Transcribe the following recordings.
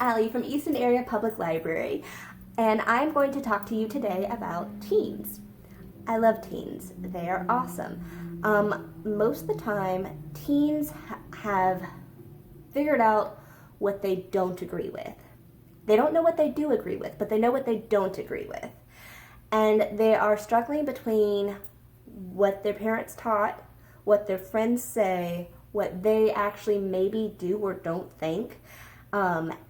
Allie from Easton Area Public Library, and I'm going to talk to you today about teens. I love teens. They are awesome. Most of the time, teens have figured out what they don't agree with. They don't know what they do agree with, but they know what they don't agree with. And they are struggling between what their parents taught, what their friends say, what they actually maybe do or don't think,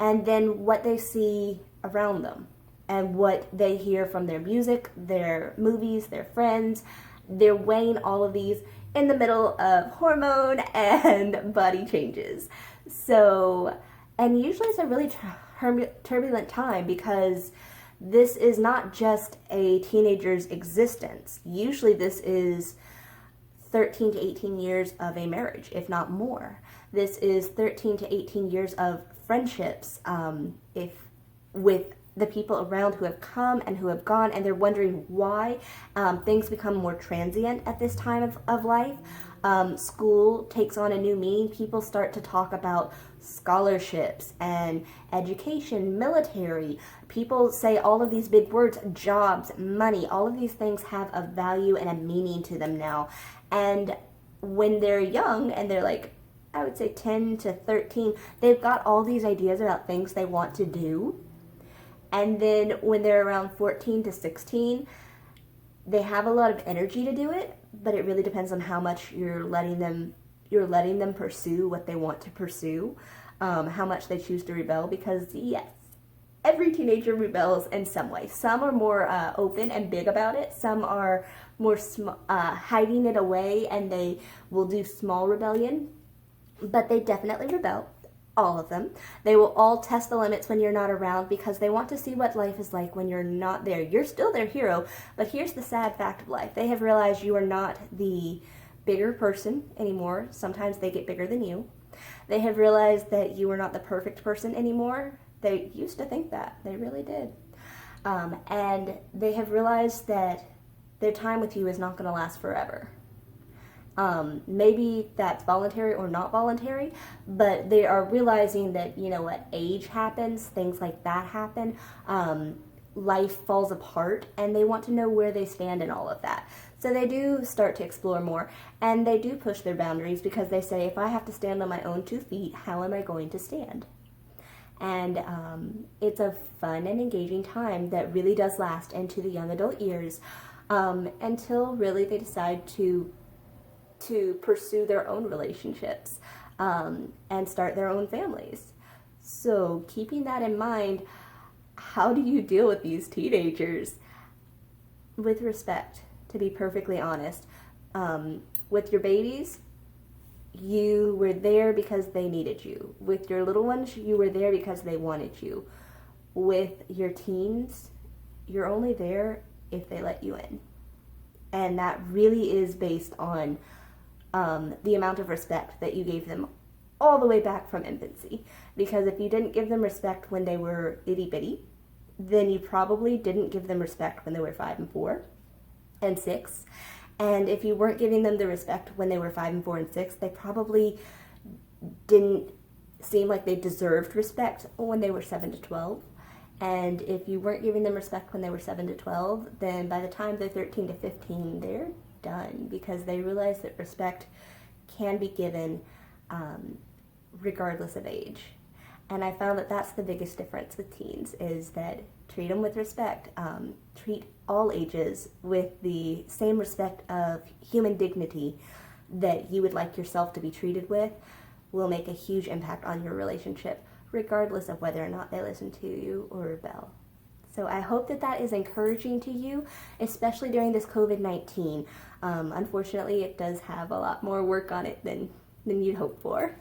and then what they see around them and what they hear from their music, their movies, their friends. They're weighing all of these in the middle of hormone and body changes. So, and usually it's a really turbulent time because this is not just a teenager's existence. Usually this is 13 to 18 years of a marriage, if not more. This is 13 to 18 years of friendships, if with the people around who have come and who have gone, and they're wondering why things become more transient at this time of life. School takes on a new meaning. People start to talk about scholarships and education, military. People say all of these big words, jobs, money, all of these things have a value and a meaning to them now. And when they're young and they're like, I would say 10 to 13, they've got all these ideas about things they want to do. And then when they're around 14 to 16, they have a lot of energy to do it, but it really depends on how much you're letting them pursue what they want to pursue, how much they choose to rebel, because yes, every teenager rebels in some way. Some are more open and big about it. Some are more hiding it away, and they will do small rebellion, but they definitely rebel. All of them. They will all test the limits when you're not around because they want to see what life is like when you're not there. You're still their hero, but here's the sad fact of life. They have realized you are not the bigger person anymore. Sometimes they get bigger than you. They have realized that you are not the perfect person anymore. They used to think that. They really did. And they have realized that their time with you is not going to last forever. Maybe that's voluntary or not voluntary, but they are realizing that, you know what, age happens, things like that happen, life falls apart, and they want to know where they stand in all of that. So they do start to explore more, and they do push their boundaries because they say, if I have to stand on my own 2 feet, how am I going to stand? And it's a fun and engaging time that really does last into the young adult years, until really they decide to pursue their own relationships and start their own families. So keeping that in mind, how do you deal with these teenagers? With respect, to be perfectly honest. With your babies, you were there because they needed you. With your little ones, you were there because they wanted you. With your teens, you're only there if they let you in. And that really is based on the amount of respect that you gave them all the way back from infancy. Because if you didn't give them respect when they were itty bitty, then you probably didn't give them respect when they were 5 and 4 and 6. And if you weren't giving them the respect when they were 5 and 4 and 6, they probably didn't seem like they deserved respect when they were 7 to 12. And if you weren't giving them respect when they were 7 to 12, then by the time they're 13 to 15, they're done, because they realize that respect can be given regardless of age. And I found that that's the biggest difference with teens, is that treat them with respect, treat all ages with the same respect of human dignity that you would like yourself to be treated with, will make a huge impact on your relationship, regardless of whether or not they listen to you or rebel. So I hope that that is encouraging to you, especially during this COVID-19. Unfortunately, it does have a lot more work on it than you'd hope for.